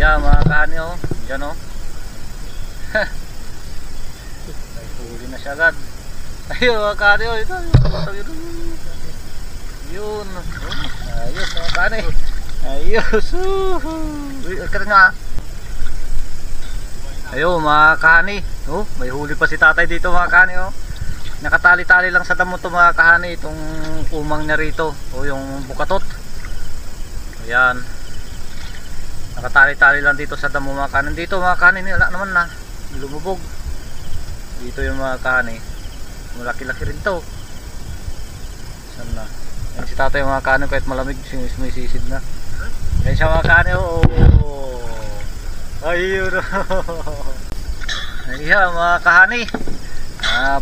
Yan mga kahani oh. Yan oh. May huli na siya agad. Ayun mga kahani oh. Ito. Yun. Ayos mga kahani. Ayos. Uy, kaya nga. Ayun mga kahani. Oh, may huli pa si tatay dito mga kahani oh. Nakatali-tali lang sa damo to mga kahani, itong umang niya rito o yung bukatot. Ayan. Nakatali-tali lang dito sa damo mga kahani. Dito mga kahani, wala naman na. Lumubog. Dito yung mga kahani. Malaki-laki rin to. Saan na? Yan si tatay mga kahani, kahit malamig may sisid na. Yan siya mga kahani. Oh. Ayun. Ayan mga kahani.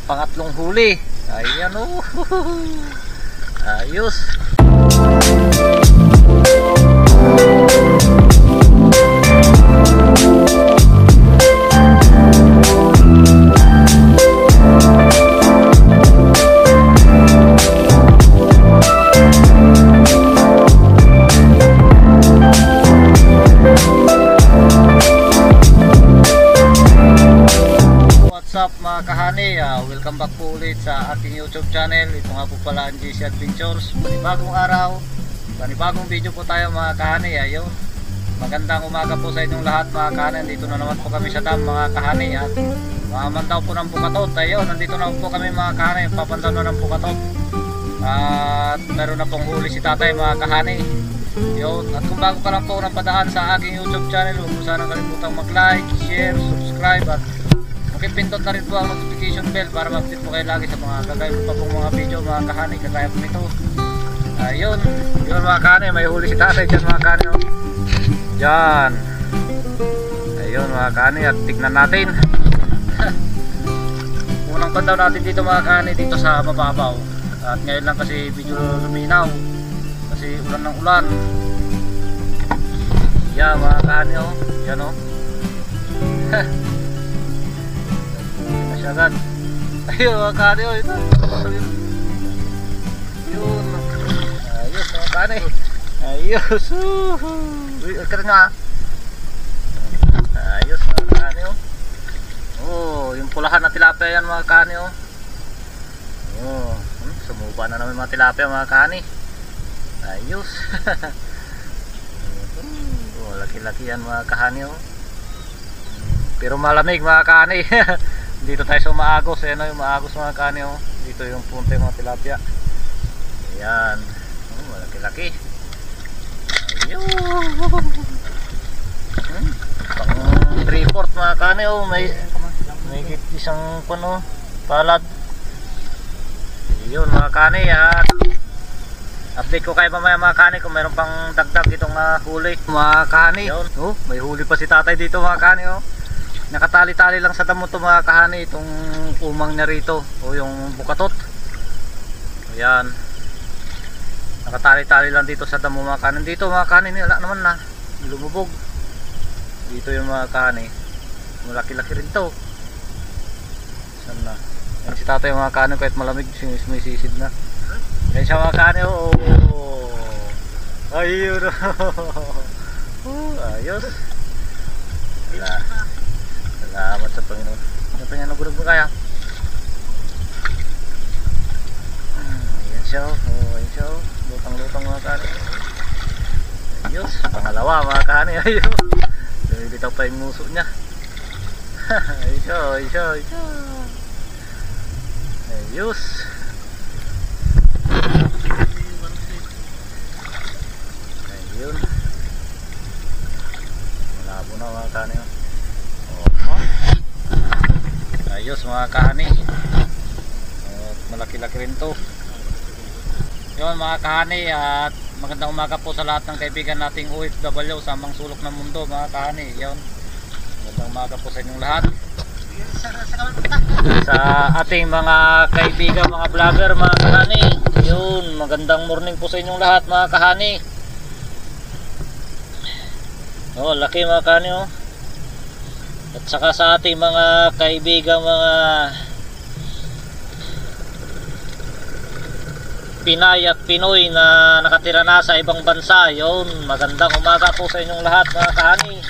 Pangatlong huli. Ayan oh. Ayos. What's up mga kahani, welcome back po ulit sa ating YouTube channel. Ito nga po pala ang JC Adventures. Panibagong araw, panibagong video po tayo mga kahani. Ayun, magandang umaga po sa inyong lahat mga kahani. Nandito na naman po kami sa dam mga kahani. At mamandaw po ng bukatot. Ayun, nandito na po kami mga kahani, papandaw na ng bukatot. At meron na pong huli si tatay mga kahani. Yun, at kung bago ka lang po napadaan sa aking YouTube channel, huwag mo sanang kalimutang mag-like, share, subscribe at pakipindot na rin po ang notification bell para mag-update po kayo lagi sa mga gagawin pa pong mga video mga kahani kagaya po nito. Ayun, yun mga kahani, may huli si tatay dyan mga kahani oh. Dyan. Ayun mga kahani, at tignan natin. Unang pandaw natin dito mga kahani, dito sa mababaw. At ngayon lang kasi video luminaw kasi ulan ng ulan. Yan mga kahani oh. Yan oh. Agad. Ayun mga kahani oh, ito. Yun. Ayos mga kahani. Ayos. Uy, kaya nga. Ayos mga kahani oh. Oh, yung pulahan na tilapia yan mga kahani oh. Oh, sumuba na naman mga tilapia mga kahani. Ayos. Oh, laki-laki yan mga kahani oh. Pero malamig mga kahani. Dito tayo sa Umaagos, ayan o yung Umaagos mga kahani oh. Dito yung punta yung mga tilapia. Ayan, malaki-laki. Ayun. Pang 3/4 mga kahani oh. May isang puno palad. Ayun mga kahani. At update ko kayo mamaya mga kahani kung mayroon pang dagdag itong huli mga kahani. Oh, may huli pa si tatay dito mga kahani oh. Nakatali-tali lang sa damo to mga kahani, itong umang niya rito o yung bukatot. Ayan. Nakatali-tali lang dito sa damo mga kahani. Dito mga kahani, wala naman na. Lumubog. Dito yung mga kahani. Malaki-laki rin to. Saan na? Yan si tatay mga kahani, kahit malamig may sisid na. Yan siya mga kahani oh. Ayun. Ayos. Wala. Salamat sa Panginoon. Ano pa niya nagurog mo kaya? Ayan siya oh. Ayan siya oh. Lutang-lutang mga kahani. Ayos. Pangalawa mga kahani. Ayun. Lumilitaw pa yung muso niya. Ayun siya. Ayun siya. Ayun siya. Ayos. Ayun. Malabo na mga kahani oh. Ayos mga kahani. Malaki-laki rin to. Yun mga kahani, at magandang umaga po sa lahat ng kaibigan nating OFW sa mang sulok ng mundo mga kahani. Yun, magandang umaga po sa inyong lahat. Sa ating mga kaibigan, mga vlogger mga kahani. Yun, magandang morning po sa inyong lahat mga kahani. Oh, laki mga kahani oh. At saka sa ating mga kaibigang mga Pinay at Pinoy na nakatira na sa ibang bansa, yun, magandang umaga po sa inyong lahat mga kahani.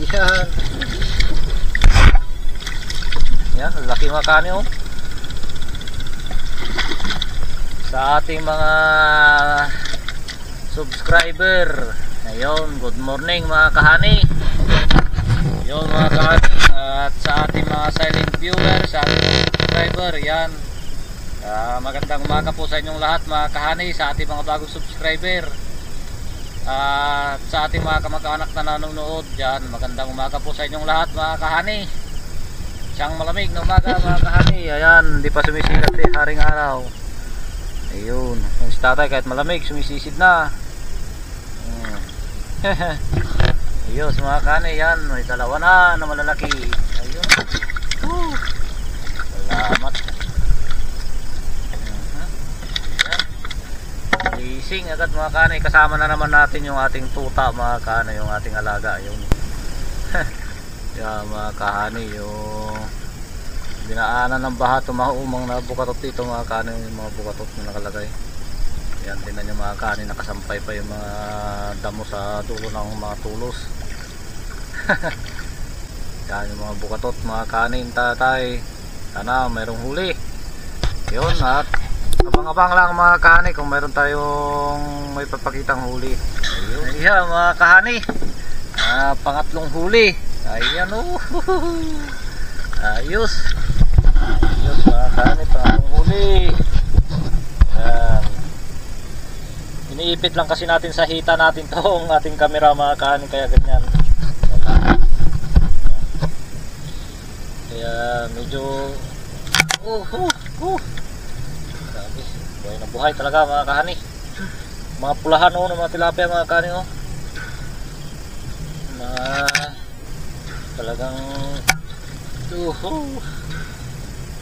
Ayan. Yan, laki mga kani oh. Sa ating mga subscriber, ayun, good morning mga kahani. Ayun mga kahani. At sa ating mga silent viewer, sa ating mga subscriber, yan, magandang umaga po sa inyong lahat mga kahani, sa ating mga bagong subscriber. At sa ating mga kamag-anak na nanonood dyan, magandang umaga po sa inyong lahat mga kahani. Siyang malamig na umaga mga kahani. Ayan, hindi pa sumisikat eh, haring araw. Ayun, yung tatay kahit malamig sumisisid na. Ayun mga kahani, yan, may dalawa na malalaki. Ayun. Salamat. Gising agad mga kanay, kasama na naman natin yung ating tuta mga kanay, yung ating alaga. Yung yeah, mga kanay, yung binaanan ng baha, tumaumang na bukatot dito mga kanay, yung mga bukatot na nakalagay. Yan, tingnan nyo mga kanay, nakasampay pa yung mga damo sa dulo ng mga tulos. Yan yung mga bukatot mga kanay, tatay, sana mayroong huli. Yun, at abang-abang lang mga kahani kung meron tayong may papakitang huli. Ayun. Ayan mga kahani, pangatlong huli. Ayan oh. Ayos. Ayos mga kahani, pangatlong huli. Ayan. Iniipit lang kasi natin sa hita natin tong ating camera mga kahani, kaya ganyan. Kaya medyo buhay na buhay talaga mga kahani. Mga pulahan oh, ng mga tilapia mga kahani oh. Na talagang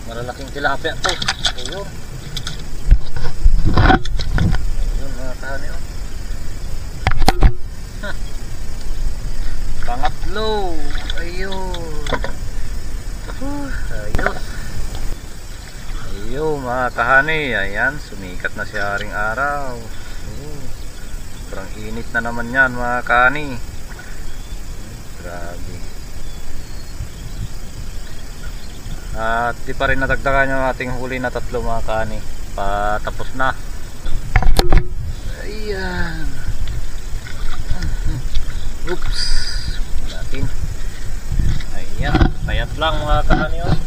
malalaking tilapia to. Ayun. Ayun mga kahani oh. Pangatlo. Ayun. Ayun. Ayun mga kahani, ayan, sumikat na si haring araw. Sobrang init na naman yan mga kahani. Grabe. At di pa rin nadagdagan yung ating huli na tatlo mga kahani. Patapos na. Ayan. Oops. Natin. Ayan, payat lang mga kahani oh.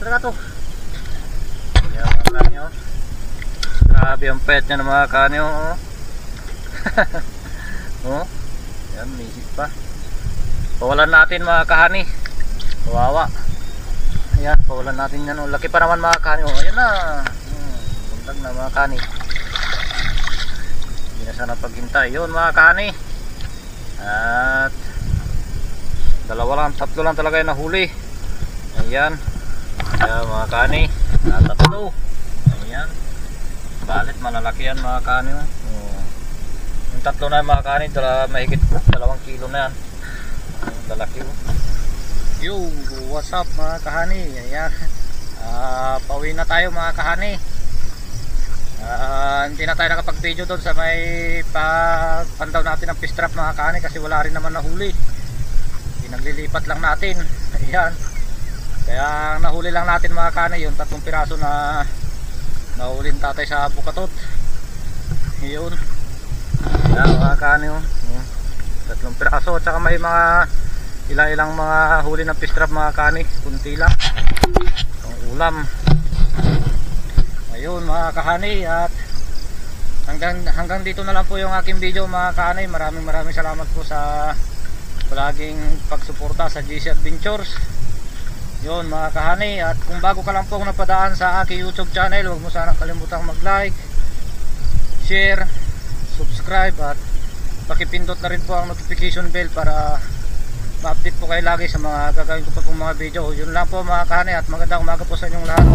Tara to. Ayan mga kahani oh. Grabe ang pet niya ng mga kahani oh. Oh. Ayan, misip pa. Pawalan natin mga kahani. Kawawa. Ayan, pawalan natin yan oh. Laki pa naman mga kahani oh. Ayan na. Bundag na mga kahani. Hindi na sana paghintay. Yun mga kahani. At dalawa lang, tatlo lang talaga yung nahuli. Ayan. Ayan mga kani, tatlo. Ayan. Balit malalaki yan mga kani oh. Yung tatlo na mga kani, mahigit 2 kilo na yan. Lalaki oh. Yo, what's up mga kahani. Ayan. Pauwi na tayo mga kahani. Hindi na tayo nakapag video doon sa may pandaw natin ng fish trap mga kahani, kasi wala rin naman nahuli. Pinaglilipat lang natin. Ayan. Kaya nahuli lang natin mga kanay yung 3 piraso na nahulin tatay sa bukatot. Yun. Ayan mga kanay oh. 3 piraso at saka may mga ilang mga huli ng fish trap mga kanay. Kunti lang ang ulam. Ayun mga kahanay, at hanggang dito na lang po yung aking video mga kahanay. Maraming salamat po sa palaging pagsuporta sa GC Adventures. Yun mga kahani, at kung bago ka lang po napadaan sa aking YouTube channel, huwag mo sanang kalimutang mag-like, share, subscribe, at pakipindot na rin po ang notification bell para ma-update po kayo lagi sa mga gagawin ko pa pong mga video. Yun lang po mga kahani, at magandang umaga po sa inyong lahat.